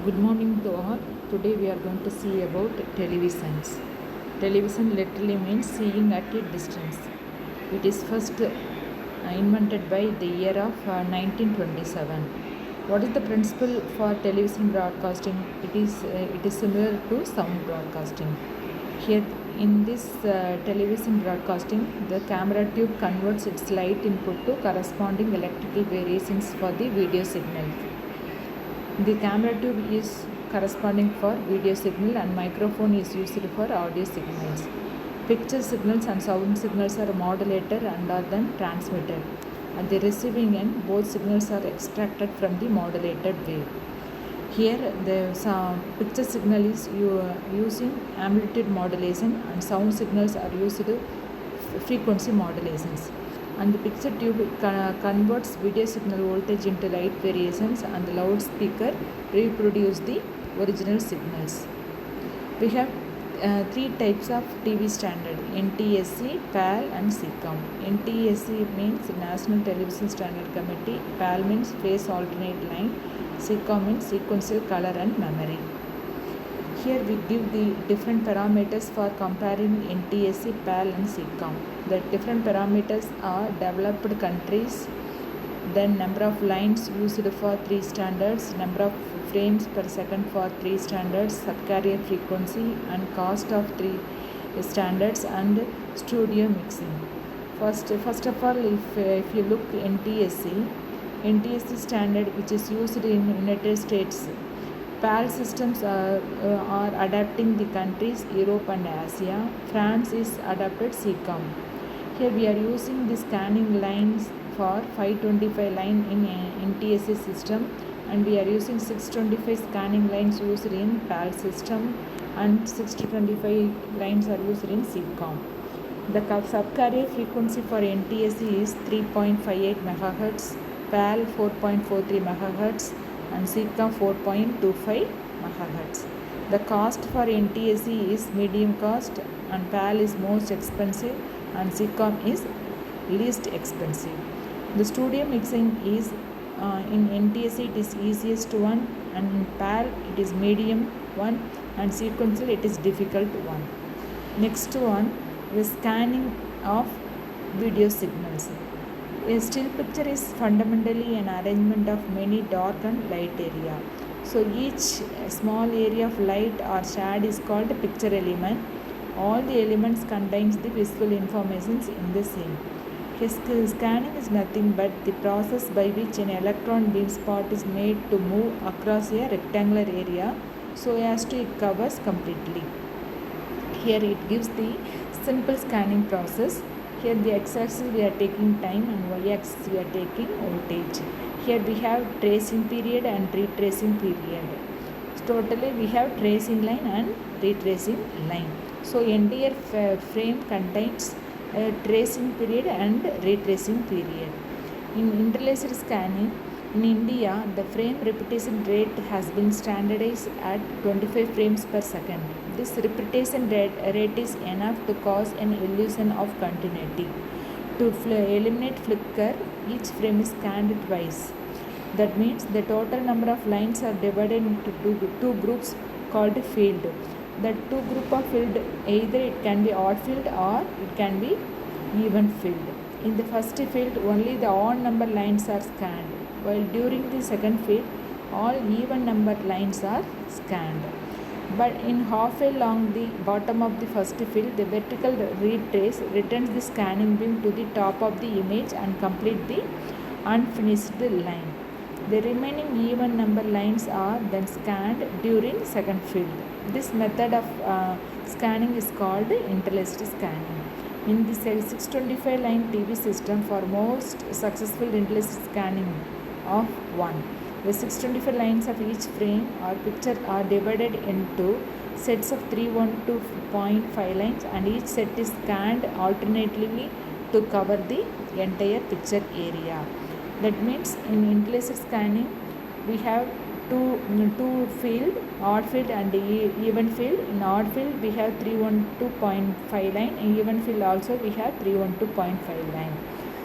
Good morning to all. Today we are going to see about televisions. Television literally means seeing at a distance. It is first invented by the year of 1927. What is the principle for television broadcasting? It is similar to sound broadcasting. Here in this television broadcasting, the camera tube converts its light input to corresponding electrical variations for the video signal. The camera tube is corresponding for video signal and microphone is used for audio signals. Picture signals and sound signals are modulated and are then transmitted. At the receiving end, both signals are extracted from the modulated wave. Here, the picture signal is using amplitude modulation and sound signals are used frequency modulations. And the picture tube converts video signal voltage into light variations and the loudspeaker reproduce the original signals. We have three types of TV standard: NTSC, PAL and SECOM. NTSC means National Television Standard Committee, PAL means phase alternate line, SECOM means sequential color and memory. Here we give the different parameters for comparing NTSC, PAL and SECOM. The different parameters are developed countries, then number of lines used for 3 standards, number of frames per second for 3 standards, subcarrier frequency and cost of 3 standards and studio mixing. First of all, if you look NTSC standard, which is used in United States. PAL systems are adapting the countries Europe and Asia. France is adapted SECOM. Here we are using the scanning lines for 525 line in NTSC system, and we are using 625 scanning lines used in PAL system, and 625 lines are used in SECOM. The subcarrier frequency for NTSC is 3.58 MHz, PAL 4.43 MHz and SECOM 4.25 MHz. The cost for NTSC is medium cost and PAL is most expensive and SECOM is least expensive. The studio mixing is in NTSC it is easiest one, and in PAL it is medium one, and sequential it is difficult one. Next one, the scanning of video signals. A still picture is fundamentally an arrangement of many dark and light area. So each small area of light or shade is called a picture element. All the elements contains the visual informations in the same. Scanning is nothing but the process by which an electron beam spot is made to move across a rectangular area so as to it covers completely. Here it gives the simple scanning process. Here the x-axis we are taking time and y-axis we are taking voltage. Here we have tracing period and retracing period. So totally we have tracing line and retracing line. So entire frame contains a tracing period and retracing period. In interlaced scanning, in India, the frame repetition rate has been standardized at 25 frames per second. This repetition rate is enough to cause an illusion of continuity. To eliminate flicker, each frame is scanned twice. That means the total number of lines are divided into two groups called field. The two group of field, either it can be odd field or it can be even field. In the first field, only the odd number lines are scanned, while during the second field, all even number lines are scanned. But in halfway along the bottom of the first field, the vertical retrace returns the scanning beam to the top of the image and complete the unfinished line. The remaining even number lines are then scanned during second field. This method of scanning is called interlaced scanning. In the 625 line TV system, for most successful interlaced scanning of 1, the 625 lines of each frame or picture are divided into sets of 312.5 lines, and each set is scanned alternately to cover the entire picture area. That means in interlaced scanning we have two field, odd field and even field. In odd field we have 312.5 line, in even field also we have 312.5 line.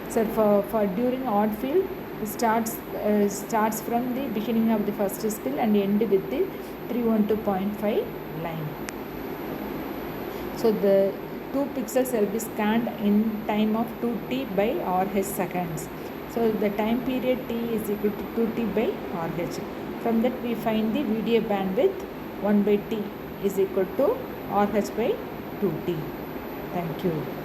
So for during odd field starts from the beginning of the first spill and end with the 312.5 line. So the 2 pixels will be scanned in time of 2t by rh seconds. So the time period t is equal to 2t by rh. From that we find the video bandwidth 1 by t is equal to rh by 2t. Thank you.